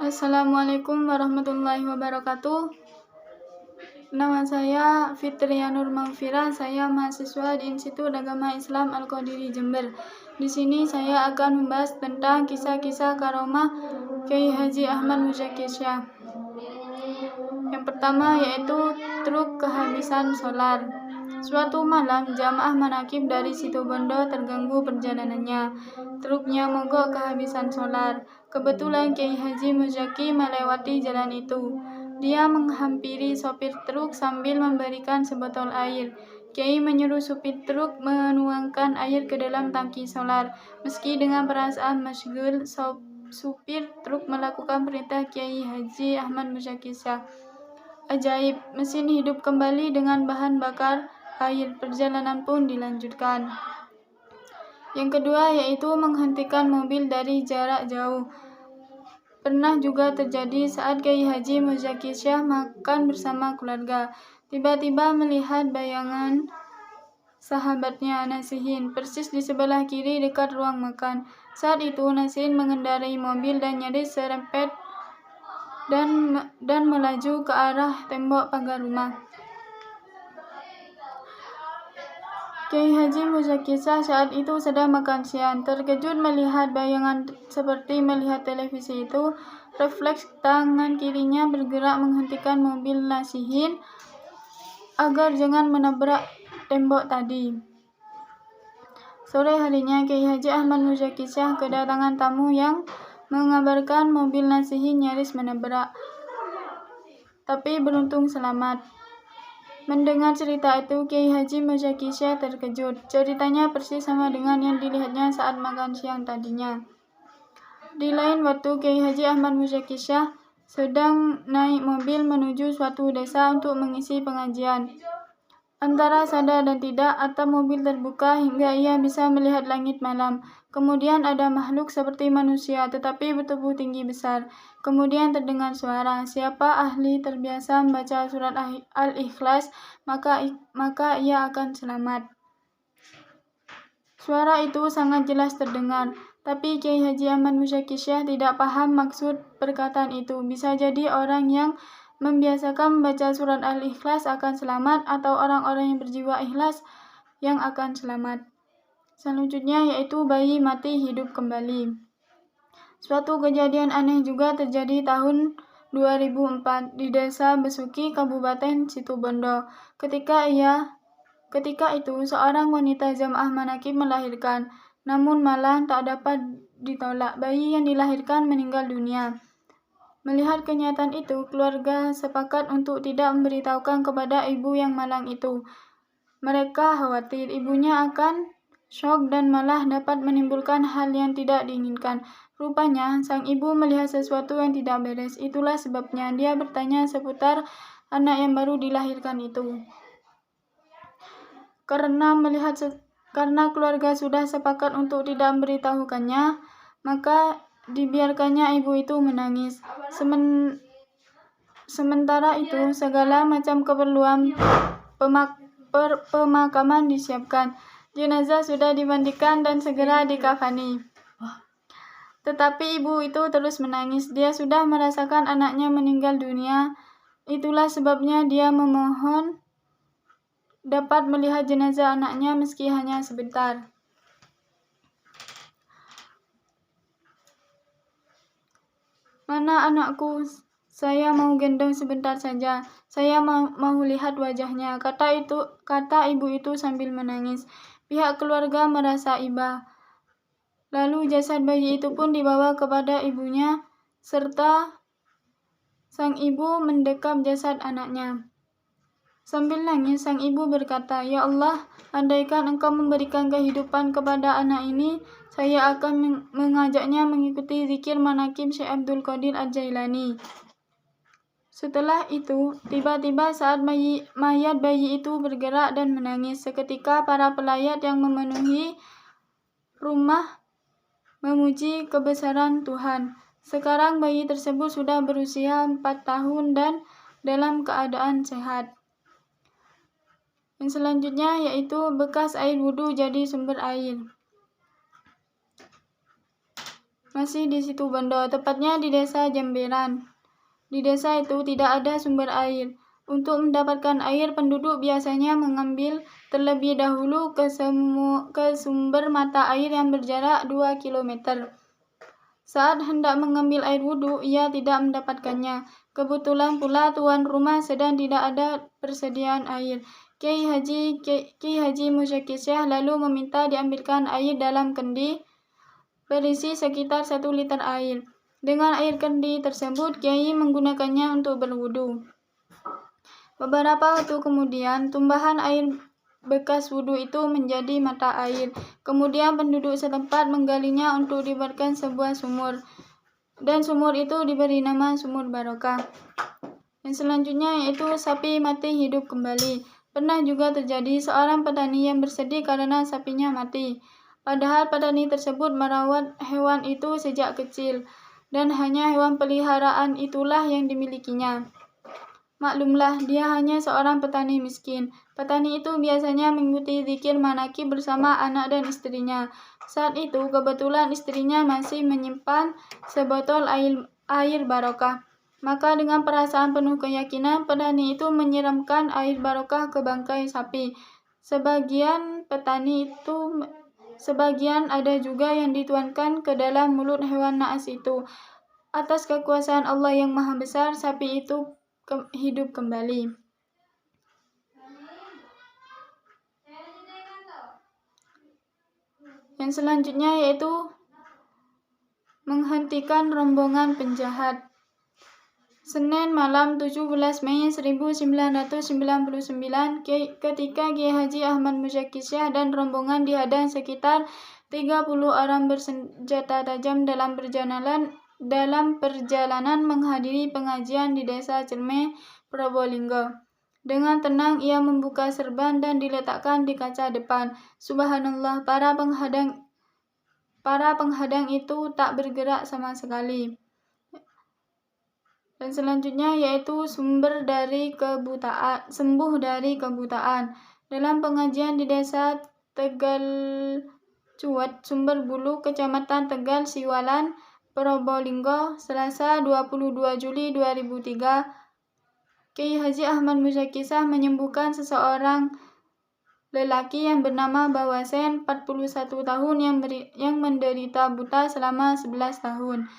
Assalamualaikum warahmatullahi wabarakatuh. Nama saya Fitria Nur Maghfirah. Saya mahasiswa di Institut Agama Islam Al-Qadiri Jember. Di sini saya akan membahas tentang kisah-kisah karomah Kiai Haji Ahmad Muzaki Syah. Yang pertama yaitu truk kehabisan solar. Suatu malam, jamaah manakib dari Situbondo terganggu perjalanannya. Truknya mogok kehabisan solar. Kebetulan Kiai Haji Muzaki melewati jalan itu. Dia menghampiri sopir truk sambil memberikan sebotol air. Kiai menyuruh supir truk menuangkan air ke dalam tangki solar. Meski dengan perasaan masyghul, supir truk melakukan perintah Kiai Haji Ahmad Muzaki Syah. Ajaib, mesin hidup kembali dengan bahan bakar air. Perjalanan pun dilanjutkan. Yang kedua yaitu menghentikan mobil dari jarak jauh. Pernah juga terjadi saat Kiai Haji Muzaki Syah makan bersama keluarga. Tiba-tiba melihat bayangan sahabatnya Nasihin persis di sebelah kiri dekat ruang makan. Saat itu Nasihin mengendarai mobil dan nyaris serempet dan melaju ke arah tembok pagar rumah. Kiai Haji Muzaki Syah saat itu sedang makan siang. Terkejut melihat bayangan seperti melihat televisi itu, refleks tangan kirinya bergerak menghentikan mobil Nasihin agar jangan menabrak tembok tadi. Sore harinya Kiai Haji Ahmad Muzaki Syah kedatangan tamu yang mengabarkan mobil Nasihin nyaris menabrak, tapi beruntung selamat. Mendengar cerita itu, Kiai Haji Muzaki Syah terkejut. Ceritanya persis sama dengan yang dilihatnya saat makan siang tadinya. Di lain waktu, Kiai Haji Ahmad Muzaki Syah sedang naik mobil menuju suatu desa untuk mengisi pengajian. Antara sadar dan tidak, atap mobil terbuka hingga ia bisa melihat langit malam. Kemudian ada makhluk seperti manusia, tetapi bertubuh tinggi besar. Kemudian terdengar suara, siapa ahli terbiasa membaca surat Al-Ikhlas, maka ia akan selamat. Suara itu sangat jelas terdengar, tapi Kiai Haji Ahmad Muzaki Syah tidak paham maksud perkataan itu. Bisa jadi orang yang membiasakan membaca surat Al-Ikhlas akan selamat, atau orang-orang yang berjiwa ikhlas yang akan selamat. Selanjutnya yaitu bayi mati hidup kembali. Suatu kejadian aneh juga terjadi tahun 2004 di desa Besuki, Kabupaten Situbondo. Ketika itu seorang wanita jamaah manakib melahirkan, namun malah tak dapat ditolak. Bayi yang dilahirkan meninggal dunia. Melihat kenyataan itu, keluarga sepakat untuk tidak memberitahukan kepada ibu yang malang itu. Mereka khawatir ibunya akan syok dan malah dapat menimbulkan hal yang tidak diinginkan. Rupanya, sang ibu melihat sesuatu yang tidak beres. Itulah sebabnya dia bertanya seputar anak yang baru dilahirkan itu. Karena keluarga sudah sepakat untuk tidak memberitahukannya, maka dibiarkannya ibu itu menangis. Sementara itu, segala macam keperluan pemakaman disiapkan. Jenazah sudah dimandikan dan segera dikafani. Tetapi ibu itu terus menangis. Dia sudah merasakan anaknya meninggal dunia. Itulah sebabnya dia memohon dapat melihat jenazah anaknya meski hanya sebentar. Mana anakku? Saya mau gendong sebentar saja. Saya mau lihat wajahnya, kata ibu itu sambil menangis. Pihak keluarga merasa iba. Lalu jasad bayi itu pun dibawa kepada ibunya, serta sang ibu mendekap jasad anaknya. Sambil nangis, sang ibu berkata, "Ya Allah, andaikan Engkau memberikan kehidupan kepada anak ini, saya akan mengajaknya mengikuti zikir manakib Syekh Abdul Qadir Al-Jailani." Setelah itu, tiba-tiba saat mayat bayi itu bergerak dan menangis, seketika para pelayat yang memenuhi rumah memuji kebesaran Tuhan. Sekarang bayi tersebut sudah berusia 4 tahun dan dalam keadaan sehat. Yang selanjutnya yaitu bekas air wudhu jadi sumber air. masih di situ Bondo, tepatnya di desa Jemberan. Di desa itu tidak ada sumber air. Untuk mendapatkan air, penduduk biasanya mengambil terlebih dahulu ke sumber mata air yang berjarak 2 km. Saat hendak mengambil air wudhu, ia tidak mendapatkannya. Kebetulan pula tuan rumah sedang tidak ada persediaan air. Kiai Haji Musyaki Syekh lalu meminta diambilkan air dalam kendi berisi sekitar 1 liter air. Dengan air kendi tersebut, Kiai menggunakannya untuk berwudu. Beberapa waktu kemudian, tumbahan air bekas wudhu itu menjadi mata air. Kemudian penduduk setempat menggalinya untuk dibuatkan sebuah sumur. Dan sumur itu diberi nama Sumur Barokah. Yang selanjutnya yaitu sapi mati hidup kembali. Pernah juga terjadi seorang petani yang bersedih karena sapinya mati. Padahal petani tersebut merawat hewan itu sejak kecil. Dan hanya hewan peliharaan itulah yang dimilikinya. Maklumlah, dia hanya seorang petani miskin. Petani itu biasanya mengikuti zikir manakib bersama anak dan istrinya. Saat itu, kebetulan istrinya masih menyimpan sebotol air barokah. Maka dengan perasaan penuh keyakinan, petani itu menyiramkan air barokah ke bangkai sapi. Sebagian ada juga yang dituangkan ke dalam mulut hewan naas itu. Atas kekuasaan Allah yang Maha Besar, sapi itu hidup kembali. Yang selanjutnya yaitu menghentikan rombongan penjahat. Senin malam 17 Mei 1999, ketika Kiai Haji Ahmad Musyaki Syekh dan rombongan dihadang sekitar 30 orang bersenjata tajam dalam perjalanan menghadiri pengajian di desa Cerme, Probolinggo. Dengan tenang ia membuka serban dan diletakkan di kaca depan. Subhanallah, para penghadang itu tak bergerak sama sekali. Dan selanjutnya yaitu sembuh dari kebutaan. Dalam pengajian di desa Tegal Cuat, Sumber Bulu, Kecamatan Tegal Siwalan, Probolinggo, Selasa 22 Juli 2003, Kiai Haji Ahmad Musyaki Syekh menyembuhkan seseorang lelaki yang bernama Bawasen, 41 tahun yang menderita buta selama 11 tahun.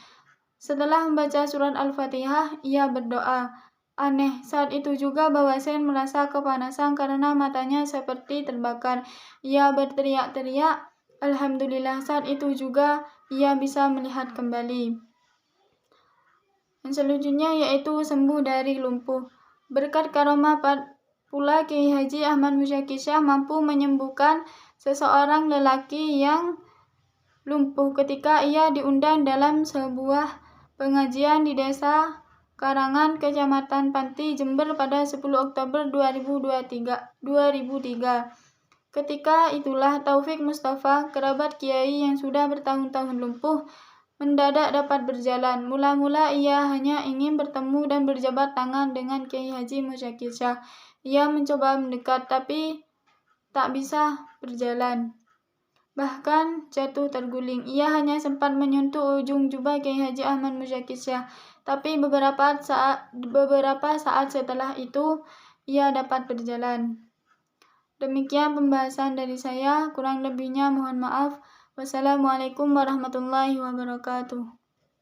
Setelah membaca surat Al-Fatihah, ia berdoa. Aneh, saat itu juga Bawasen merasa kepanasan karena matanya seperti terbakar. Ia berteriak-teriak. Alhamdulillah, saat itu juga ia bisa melihat kembali. Yang selanjutnya yaitu sembuh dari lumpuh. Berkat karomah pula Kiai Haji Ahmad Musyaki Syekh mampu menyembuhkan seseorang lelaki yang lumpuh ketika ia diundang dalam sebuah pengajian di desa Karangan, Kecamatan Panti, Jember pada 10 Oktober 2003. Ketika itulah Taufik Mustafa, kerabat Kiai yang sudah bertahun-tahun lumpuh, mendadak dapat berjalan. Mula-mula ia hanya ingin bertemu dan berjabat tangan dengan Kiai Haji Musyaki Syekh. Ia mencoba mendekat tapi tak bisa berjalan. Bahkan jatuh terguling. Ia hanya sempat menyentuh ujung jubah Kiai Haji Ahmad Musyaki Syekh. Tapi beberapa saat setelah itu ia dapat berjalan. Demikian pembahasan dari saya. Kurang lebihnya mohon maaf. Wassalamualaikum warahmatullahi wabarakatuh.